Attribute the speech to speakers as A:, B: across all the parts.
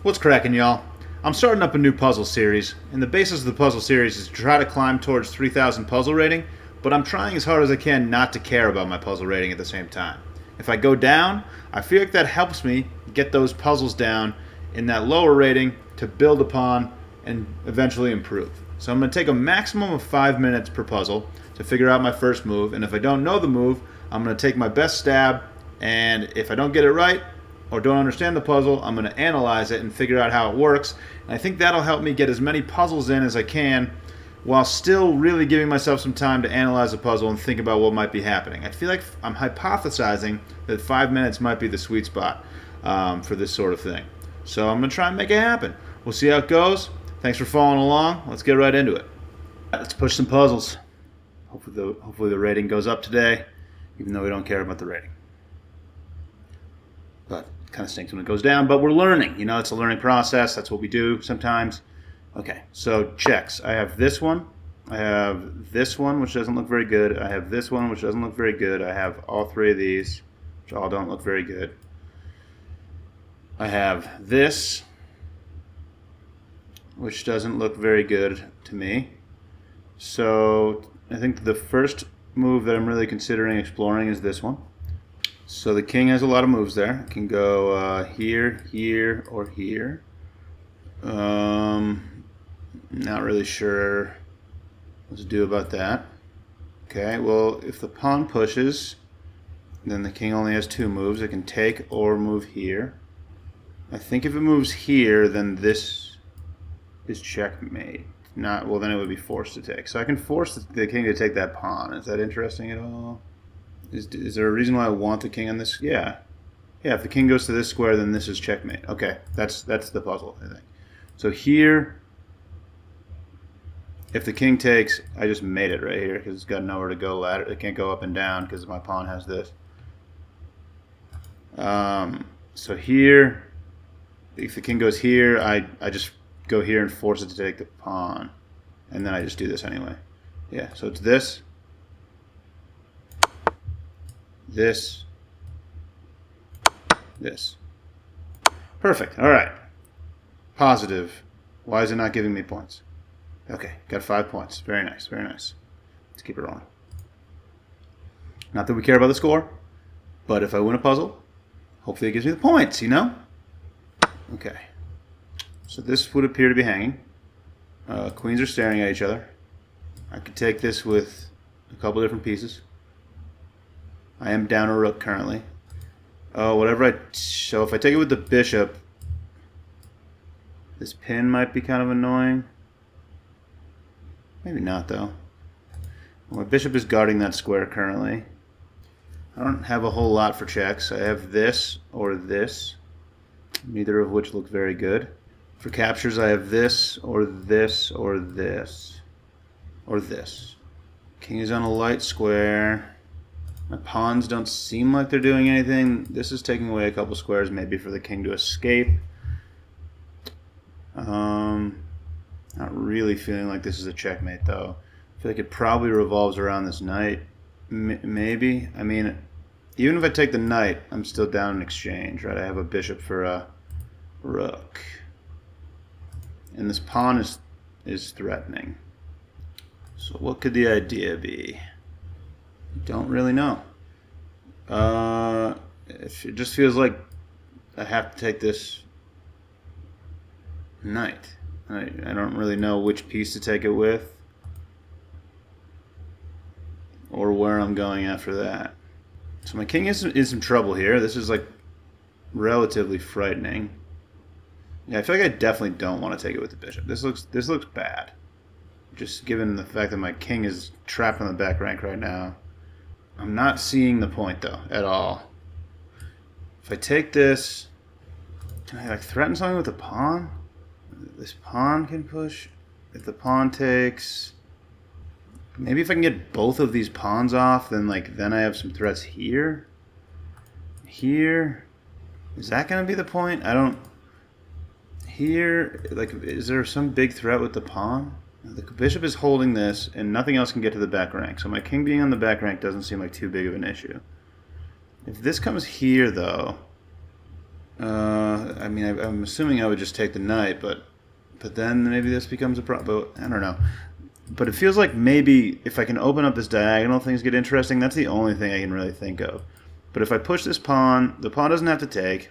A: What's cracking, y'all? I'm starting up a new puzzle series, and the basis of the puzzle series is to try to climb towards 3,000 puzzle rating, but I'm trying as hard as I can not to care about my puzzle rating at the same time. If I go down, I feel like that helps me get those puzzles down in that lower rating to build upon and eventually improve. So I'm going to take a maximum of 5 minutes per puzzle to figure out my first move, and if I don't know the move, I'm going to take my best stab, and if I don't get it right, or don't understand the puzzle, I'm going to analyze it and figure out how it works. And I think that'll help me get as many puzzles in as I can while still really giving myself some time to analyze the puzzle and think about what might be happening. I feel like I'm hypothesizing that 5 minutes might be the sweet spot for this sort of thing. So I'm going to try and make it happen. We'll see how it goes. Thanks for following along. Let's get right into it. Let's push some puzzles. Hopefully the rating goes up today, even though we don't care about the rating. But it kind of stinks when it goes down, but we're learning. You know, it's a learning process. That's what we do sometimes. Okay, so checks. I have this one. I have this one, which doesn't look very good. I have this one, which doesn't look very good. I have all three of these, which all don't look very good. I have this, which doesn't look very good to me. So I think the first move that I'm really considering exploring is this one. So the king has a lot of moves there. It can go here, here, or here. Not really sure what to do about that. Okay, well, if the pawn pushes, then the king only has two moves. It can take or move here. I think if it moves here, then this is checkmate. Not, well, then it would be forced to take. So I can force the king to take that pawn. Is that interesting at all? Is there a reason why I want the king on this? Yeah. Yeah, if the king goes to this square, then this is checkmate. Okay, that's the puzzle, I think. So here, if the king takes, I just made it right here because it's got nowhere to go ladder. It can't go up and down because my pawn has this. So here, if the king goes here, I just go here and force it to take the pawn. And then I just do this anyway. Yeah, so it's this. This. Perfect. All right. Positive. Why is it not giving me points? Okay, got 5 points. Very nice, very nice. Let's keep it rolling. Not that we care about the score, but if I win a puzzle, hopefully it gives me the points, you know? Okay. So this would appear to be hanging. Queens are staring at each other. I could take this with a couple different pieces. I am down a rook currently. Oh, so if I take it with the bishop, this pin might be kind of annoying. Maybe not, though. Well, my bishop is guarding that square currently. I don't have a whole lot for checks. I have this or this, neither of which look very good. For captures, I have this or this or this or this. King is on a light square. My pawns don't seem like they're doing anything. This is taking away a couple squares, maybe for the king to escape. Not really feeling like this is a checkmate, though. I feel like it probably revolves around this knight. Maybe. I mean, even if I take the knight, I'm still down in exchange, right? I have a bishop for a rook. And this pawn is threatening. So what could the idea be? Don't really know. It just feels like I have to take this knight. I don't really know which piece to take it with or where I'm going after that. So my king is in some trouble here. This is like relatively frightening. Yeah, I feel like I definitely don't want to take it with the bishop. This looks bad. Just given the fact that my king is trapped on the back rank right now. I'm not seeing the point, though, at all. If I take this, can I like threaten something with the pawn? This pawn can push. If the pawn takes, maybe if I can get both of these pawns off, then I have some threats here. Here, is that gonna be the point? I don't. Here, is there some big threat with the pawn? The bishop is holding this, and nothing else can get to the back rank. So my king being on the back rank doesn't seem like too big of an issue. If this comes here, though, I mean, I'm assuming I would just take the knight, but then maybe this becomes a problem. I don't know. But it feels like maybe if I can open up this diagonal, things get interesting. That's the only thing I can really think of. But if I push this pawn, the pawn doesn't have to take.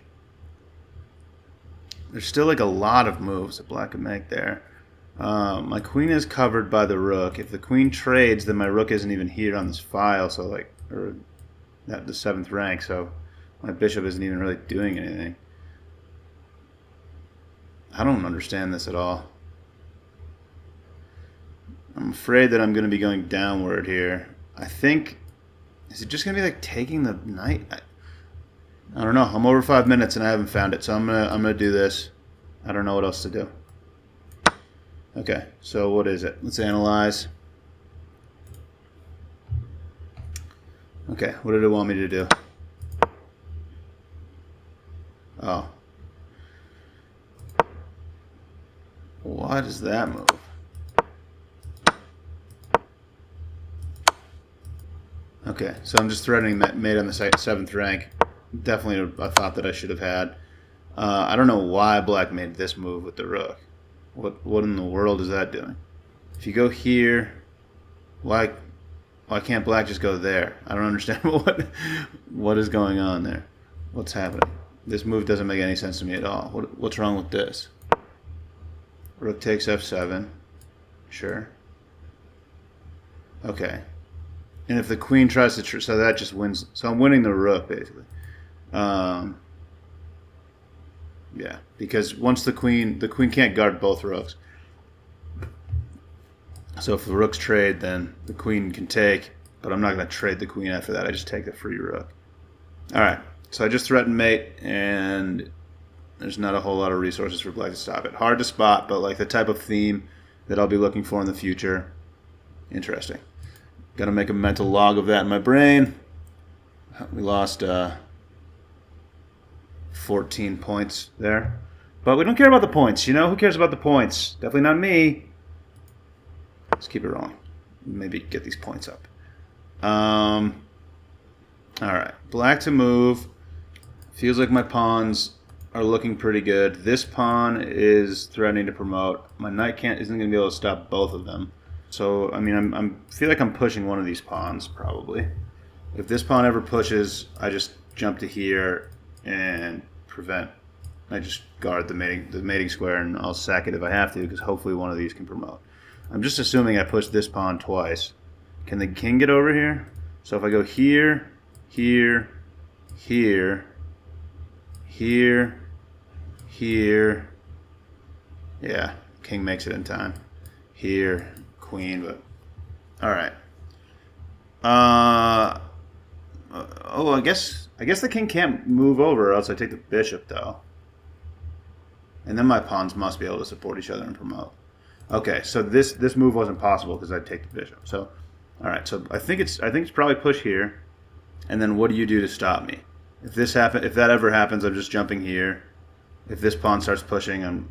A: There's still like a lot of moves that black can make there. My queen is covered by the rook. If the queen trades, then my rook isn't even here on this file, so like, or at the 7th rank, so my bishop isn't even really doing anything. I don't understand this at all. I'm afraid that I'm going to be going downward here. I think, is it just going to be like taking the knight? I don't know. I'm over 5 minutes and I haven't found it, so I'm gonna do this. I don't know what else to do. Okay, so what is it? Let's analyze. Okay, what did it want me to do? Oh. What is that move? Okay, so I'm just threatening that mate on the 7th rank. Definitely a thought that I should have had. I don't know why black made this move with the rook. What in the world is that doing? If you go here, why can't black just go there? I don't understand what is going on there. What's happening? This move doesn't make any sense to me at all. What's wrong with this? Rook takes f7. Sure. Okay. And if the queen tries to, so that just wins. So I'm winning the rook basically. Yeah, because once the queen can't guard both rooks. So if the rooks trade, then the queen can take, but I'm not going to trade the queen after that. I just take the free rook. All right, so I just threatened mate, and there's not a whole lot of resources for black to stop it. Hard to spot, but like the type of theme that I'll be looking for in the future. Interesting. Got to make a mental log of that in my brain. We lost 14 points there. But we don't care about the points, you know? Who cares about the points? Definitely not me. Let's keep it rolling. Maybe get these points up. Alright. Black to move. Feels like my pawns are looking pretty good. This pawn is threatening to promote. My knight isn't going to be able to stop both of them. So, I mean, I feel like I'm pushing one of these pawns, probably. If this pawn ever pushes, I just jump to here and prevent. I just guard the mating square, and I'll sack it if I have to, because hopefully one of these can promote. I'm just assuming I push this pawn twice. Can the king get over here? So if I go here, here, here, here, here, yeah, king makes it in time. Here, queen, but all right. Oh, I guess the king can't move over, or else I take the bishop though. And then my pawns must be able to support each other and promote. Okay, so this move wasn't possible because I'd take the bishop. So, all right. So I think it's probably push here, and then what do you do to stop me? If that ever happens, I'm just jumping here. If this pawn starts pushing,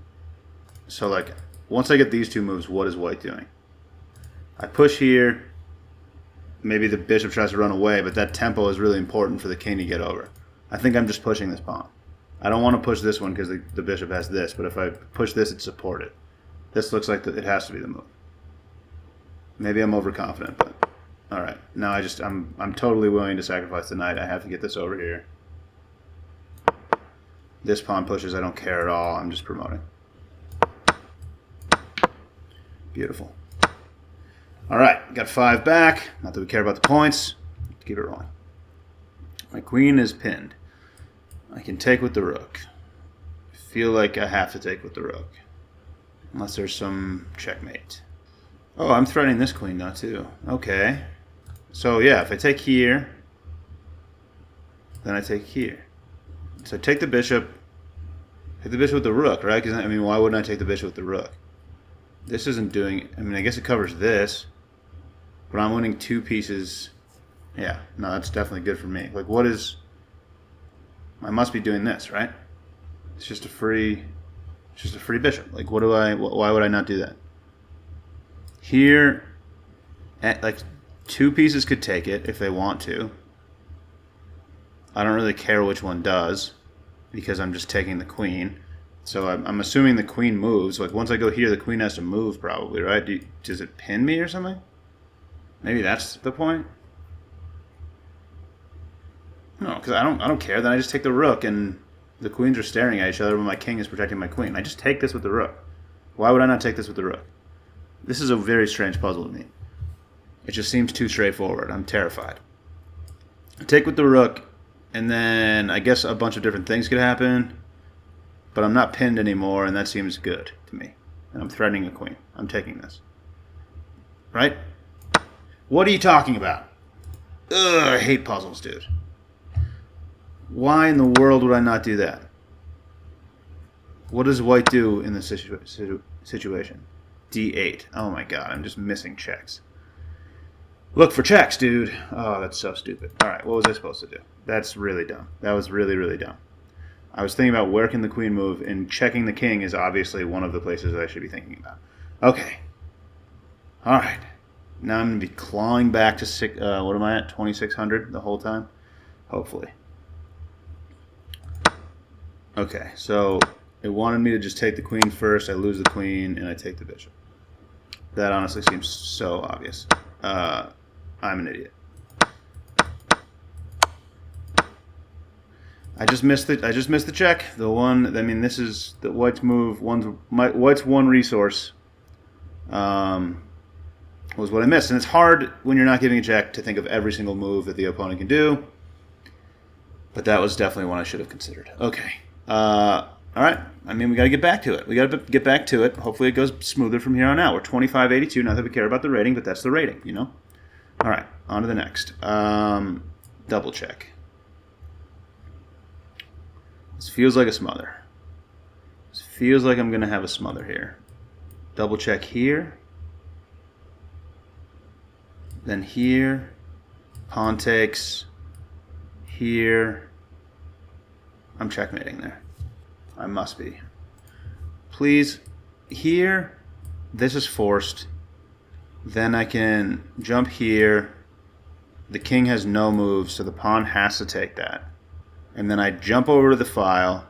A: so like once I get these two moves, what is white doing? I push here. Maybe the bishop tries to run away, but that tempo is really important for the king to get over. I think I'm just pushing this pawn. I don't want to push this one because the bishop has this, but if I push this, it's supported. This looks like it has to be the move. Maybe I'm overconfident, but all right. Now I'm totally willing to sacrifice the knight. I have to get this over here. This pawn pushes. I don't care at all. I'm just promoting. Beautiful. All right, got 5 back. Not that we care about the points. Let's keep it rolling. My queen is pinned. I can take with the rook. I feel like I have to take with the rook. Unless there's some checkmate. Oh, I'm threatening this queen now too. Okay. So yeah, if I take here, then I take here. So take the bishop. Take the bishop with the rook, right? Because I mean, why wouldn't I take the bishop with the rook? This isn't doing. I mean, I guess it covers this. But I'm winning 2 pieces. Yeah, no, that's definitely good for me. Like, what is... I must be doing this, right? It's just a free bishop. Like, why would I not do that? Here, like, 2 pieces could take it if they want to. I don't really care which one does. because I'm just taking the queen. So I'm assuming the queen moves. Like once I go here, the queen has to move probably, right? Does it pin me or something? Maybe that's the point. No, because I don't care. Then I just take the rook, and the queens are staring at each other, but my king is protecting my queen. I just take this with the rook. Why would I not take this with the rook? This is a very strange puzzle to me. It just seems too straightforward. I'm terrified. I take with the rook, and then I guess a bunch of different things could happen, but I'm not pinned anymore, and that seems good to me. And I'm threatening a queen. I'm taking this. Right? What are you talking about? Ugh, I hate puzzles, dude. Why in the world would I not do that? What does white do in this situation? D8. Oh my god, I'm just missing checks. Look for checks, dude. Oh, that's so stupid. Alright, what was I supposed to do? That's really dumb. That was really, really dumb. I was thinking about where can the queen move, and checking the king is obviously one of the places I should be thinking about. Okay. Alright. Now I'm going to be clawing back to, what am I at? 2,600 the whole time? Hopefully. Okay, so it wanted me to just take the queen first. I lose the queen, and I take the bishop. That honestly seems so obvious. I'm an idiot. I just missed the check. The one. I mean, this is the white's move. White's one resource. Was what I missed, and it's hard when you're not giving a check to think of every single move that the opponent can do. But that was definitely one I should have considered. Okay. All right. I mean, we got to get back to it. We got to get back to it. Hopefully, it goes smoother from here on out. We're 2582. Not that we care about the rating, but that's the rating, you know. All right. On to the next. Double check. This feels like a smother. This feels like I'm going to have a smother here. Double check here. Then here. Pawn takes. Here. I'm checkmating there. I must be. Please. Here. This is forced. Then I can jump here. The king has no move, so the pawn has to take that. And then I jump over to the file,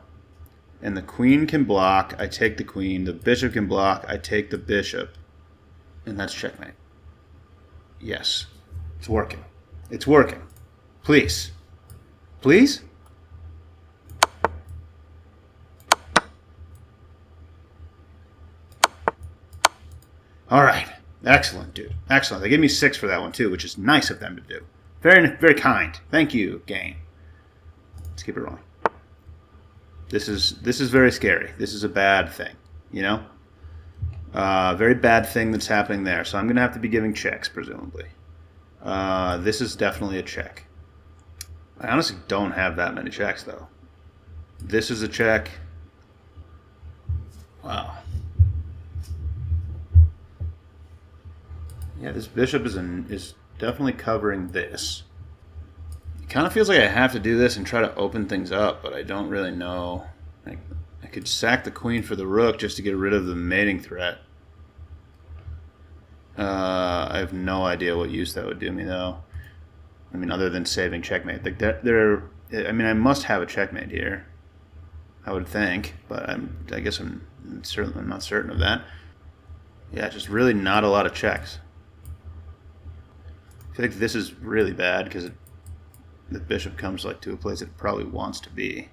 A: and the queen can block. I take the queen. The bishop can block. I take the bishop. And that's checkmate. Yes. It's working. It's working. Please. Please? All right. Excellent, dude. Excellent. They gave me 6 for that one, too, which is nice of them to do. Very, very kind. Thank you, game. Let's keep it rolling. This is very scary. This is a bad thing, you know? Very bad thing that's happening there. So I'm going to have to be giving checks, presumably. This is definitely a check. I honestly don't have that many checks, though. This is a check. Wow. Yeah, this bishop is definitely covering this. It kind of feels like I have to do this and try to open things up, but I don't really know. I could sack the queen for the rook just to get rid of the mating threat. I have no idea what use that would do me, though. I mean, other than saving checkmate. Like I mean, I must have a checkmate here. I would think, but I guess I'm not certain of that. Yeah, just really not a lot of checks. I feel like this is really bad because the bishop comes like to a place it probably wants to be.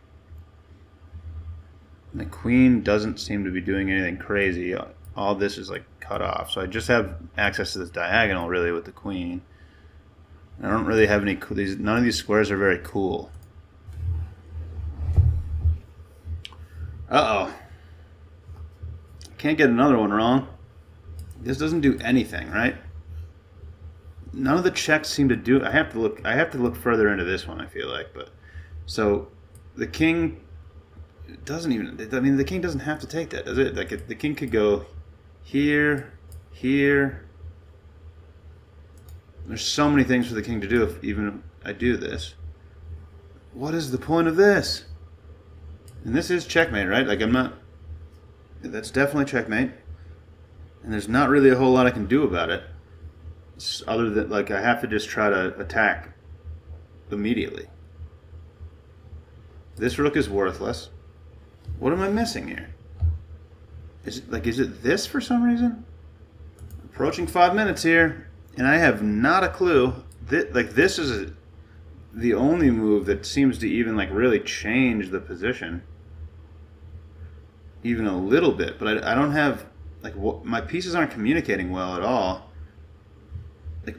A: And the queen doesn't seem to be doing anything crazy. All this is like cut off. So I just have access to this diagonal really with the queen. I don't really have any none of these squares are very cool. Uh-oh. Can't get another one wrong. This doesn't do anything, right? None of the checks seem to do. I have to look further into this one, I feel like, but so the king doesn't even. I mean, the king doesn't have to take that, does it? Like the king could go here, here. There's so many things for the king to do if even I do this. What is the point of this? And this is checkmate, right? Like I'm not. That's definitely checkmate. And there's not really a whole lot I can do about it. Other than, like, I have to just try to attack immediately. This rook is worthless. What am I missing here? Is it this for some reason? Approaching 5 minutes here, and I have not a clue. This is the only move that seems to even really change the position, even a little bit. But I don't have my pieces aren't communicating well at all.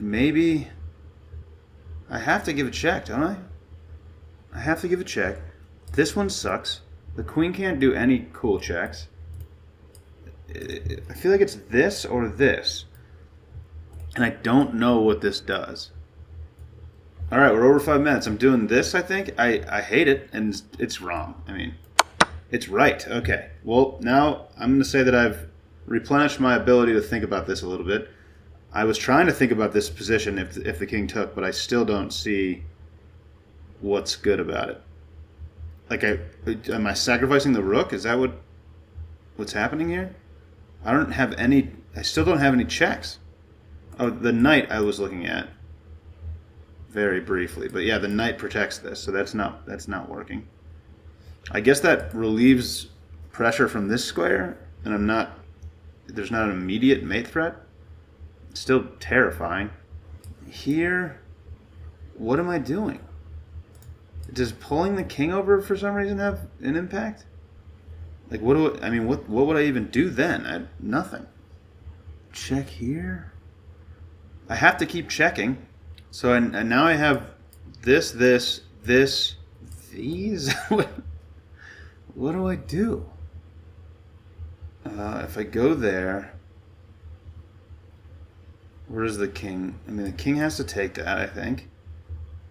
A: Maybe I have to give a check, don't I? I have to give a check. This one sucks. The queen can't do any cool checks. I feel like it's this or this. And I don't know what this does. Alright, we're over 5 minutes. I'm doing this, I think. I hate it, and it's wrong. I mean, it's right. Okay. Well, now I'm going to say that I've replenished my ability to think about this a little bit. I was trying to think about this position if the king took, but I still don't see what's good about it. Am I sacrificing the rook? Is that what's happening here? I still don't have any checks. Oh, the knight I was looking at very briefly, but yeah, the knight protects this, so that's not working. I guess that relieves pressure from this square, and there's not an immediate mate threat. It's still terrifying. Here, what am I doing? Does pulling the king over for some reason have an impact? What would I even do then? Nothing. Check here. I have to keep checking. So and now I have this, these. What do I do? If I go there, where is the king? I mean, the king has to take that, I think.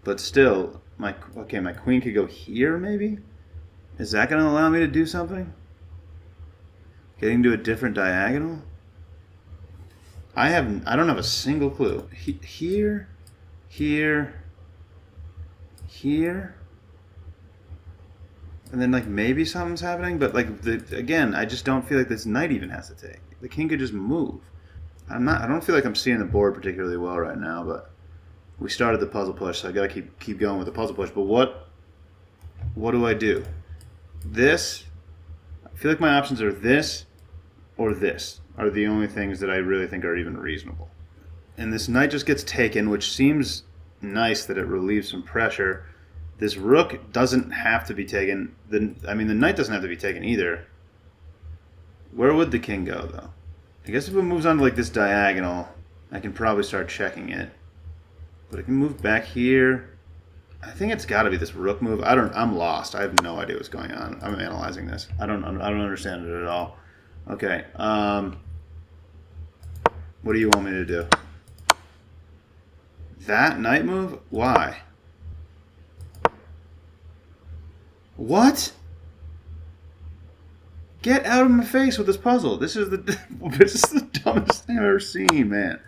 A: But still, my queen could go here, maybe? Is that going to allow me to do something? Getting to a different diagonal? I don't have a single clue. Here, and then maybe something's happening, but again, I just don't feel like this knight even has to take. The king could just move. I don't feel like I'm seeing the board particularly well right now, but we started the puzzle push, so I gotta keep going with the puzzle push. But what do I do? This, I feel like my options are this or this are the only things that I really think are even reasonable. And this knight just gets taken, which seems nice that it relieves some pressure. This rook doesn't have to be taken. The knight doesn't have to be taken either. Where would the king go, though? I guess if it moves on to this diagonal, I can probably start checking it. But it can move back here. I think it's got to be this rook move. I'm lost. I have no idea what's going on. I'm analyzing this. I don't understand it at all. Okay. What do you want me to do? That knight move? Why? What? Get out of my face with this puzzle. This is the dumbest thing I've ever seen, man.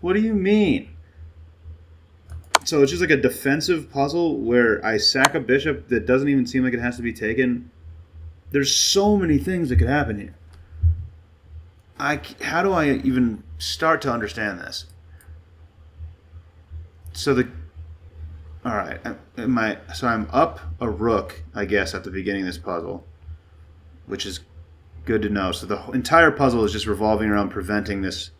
A: What do you mean? So it's just a defensive puzzle where I sack a bishop that doesn't even seem like it has to be taken. There's so many things that could happen here. How do I even start to understand this? All right. So I'm up a rook, I guess, at the beginning of this puzzle, which is good to know. So the entire puzzle is just revolving around preventing this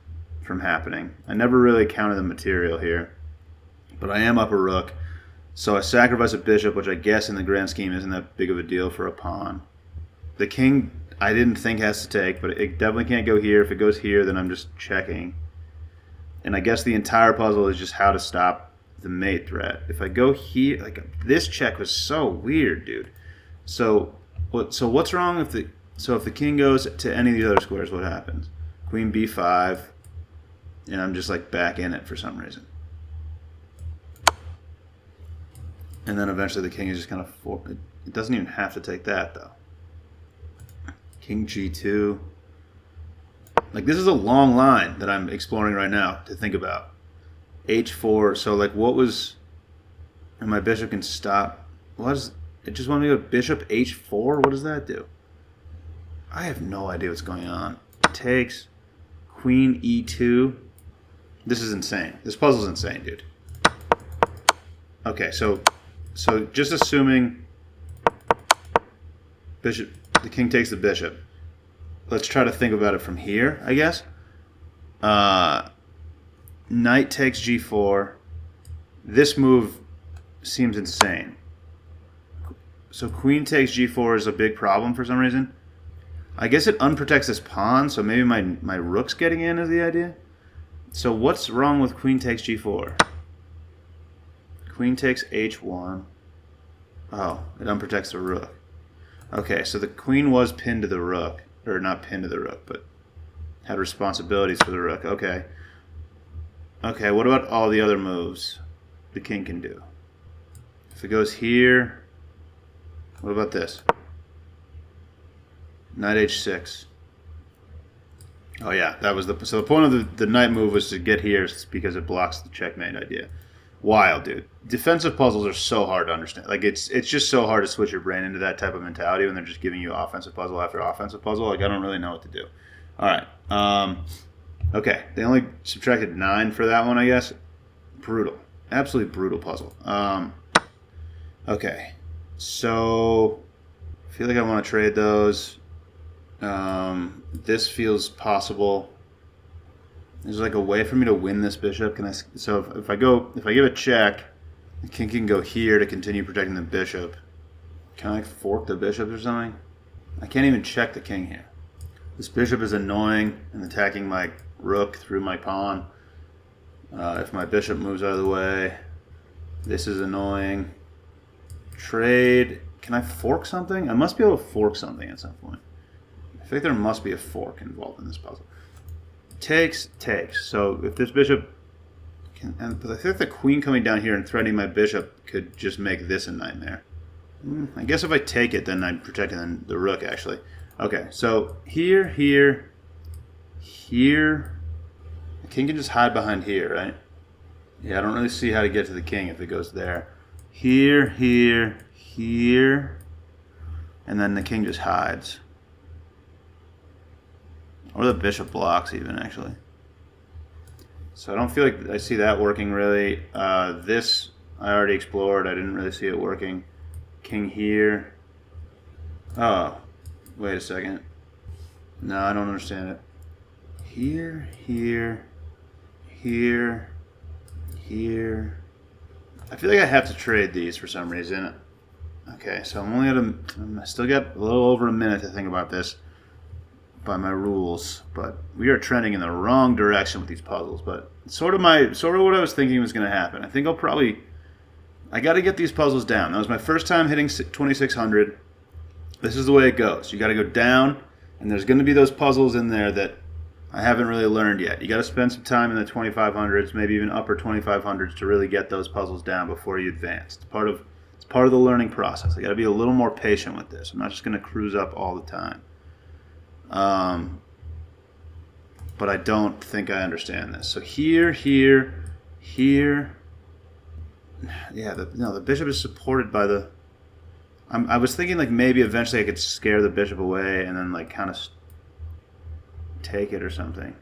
A: from happening. I never really counted the material here, but I am up a rook. So I sacrifice a bishop, which I guess in the grand scheme isn't that big of a deal for a pawn. The king, I didn't think has to take, but it definitely can't go here. If it goes here, then I'm just checking. And I guess the entire puzzle is just how to stop the mate threat. If I go here, this check was so weird, dude. So what's wrong if the king goes to any of these other squares? What happens? Queen b5, and I'm just back in it for some reason. And then eventually the king is just kind of it doesn't even have to take that though. King g2. This is a long line that I'm exploring right now to think about. h4. So what was? And my bishop can stop. What is? It just wanted me to go bishop h4. What does that do? I have no idea what's going on. Takes. Queen e2. This is insane. This puzzle's insane, dude. Okay, so just assuming Bishop. The king takes the bishop. Let's try to think about it from here, I guess. Knight takes g4. This move seems insane. So queen takes g4 is a big problem for some reason. I guess it unprotects this pawn, so maybe my rook's getting in is the idea. So what's wrong with queen takes g4? Queen takes h1. Oh, it unprotects the rook. Okay, so the queen was pinned to the rook. Or not pinned to the rook, but had responsibilities for the rook. Okay. Okay, what about all the other moves the king can do? If it goes here, what about this? Knight h6. Oh yeah, that was so the point of the knight move was to get here because it blocks the checkmate idea. Wild, dude. Defensive puzzles are so hard to understand. Like it's just so hard to switch your brain into that type of mentality when they're just giving you offensive puzzle after offensive puzzle. Like I don't really know what to do. All right. Okay, they only subtracted 9 for that one, I guess. Brutal, absolutely brutal puzzle. Okay, so I feel like I want to trade those. This feels possible. There's like a way for me to win this bishop. Can I? So if I give a check, the king can go here to continue protecting the bishop. Can I like fork the bishop or something? I can't even check the king here. This bishop is annoying and attacking my rook through my pawn. If my bishop moves out of the way, this is annoying. Trade. Can I fork something? I must be able to fork something at some point. I think there must be a fork involved in this puzzle. Takes. So if this bishop can, but I think the queen coming down here and threatening my bishop could just make this a nightmare. I guess if I take it, then I'm protecting the rook actually. Okay, so here. The king can just hide behind here, right? Yeah, I don't really see how to get to the king if it goes there. Here, and then the king just hides. Or the bishop blocks even, actually. So I don't feel like I see that working really. This I already explored. I didn't really see it working. King here. Oh, wait a second. No, I don't understand it. Here. I feel like I have to trade these for some reason. Okay, so I still got a little over a minute to think about this by my rules, but we are trending in the wrong direction with these puzzles. But sort of what I was thinking was going to happen. I think I got to get these puzzles down. That was my first time hitting 2600. This is the way it goes. You got to go down, and there's going to be those puzzles in there that I haven't really learned yet. You got to spend some time in the 2500s, maybe even upper 2500s, to really get those puzzles down before you advance. It's part of the learning process. I got to be a little more patient with this. I'm not just going to cruise up all the time. But I don't think I understand this. So here. Yeah, the bishop is supported by the. I was thinking like maybe eventually I could scare the bishop away and then like kind of take it or something.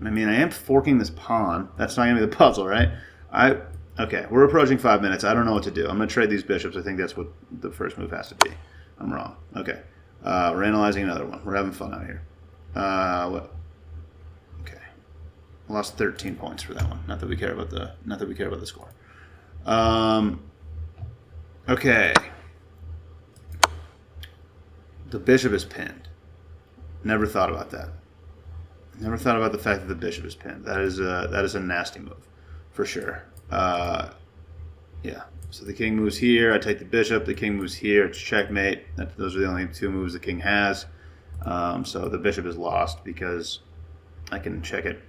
A: I mean, I am forking this pawn. That's not gonna be the puzzle, right? Okay, we're approaching 5 minutes. I don't know what to do. I'm gonna trade these bishops. I think that's what the first move has to be. I'm wrong. Okay, we're analyzing another one. We're having fun out here. What? Okay, I lost 13 points for that one. Not that we care about the score. Okay. The bishop is pinned. Never thought about that. Never thought about the fact that the bishop is pinned. That is a nasty move, for sure. Yeah. So the king moves here. I take the bishop. The king moves here. It's checkmate. Those are the only two moves the king has. So the bishop is lost because I can check it.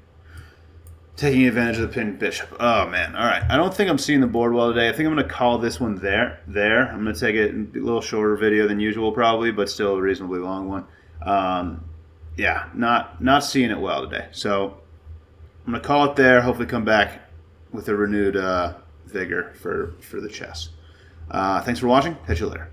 A: Taking advantage of the pinned bishop. Oh, man. All right. I don't think I'm seeing the board well today. I think I'm going to call this one there. I'm going to take a little shorter video than usual probably, but still a reasonably long one. Yeah, not seeing it well today. So I'm going to call it there. Hopefully come back with a renewed vigor for the chess. Thanks for watching. Catch you later.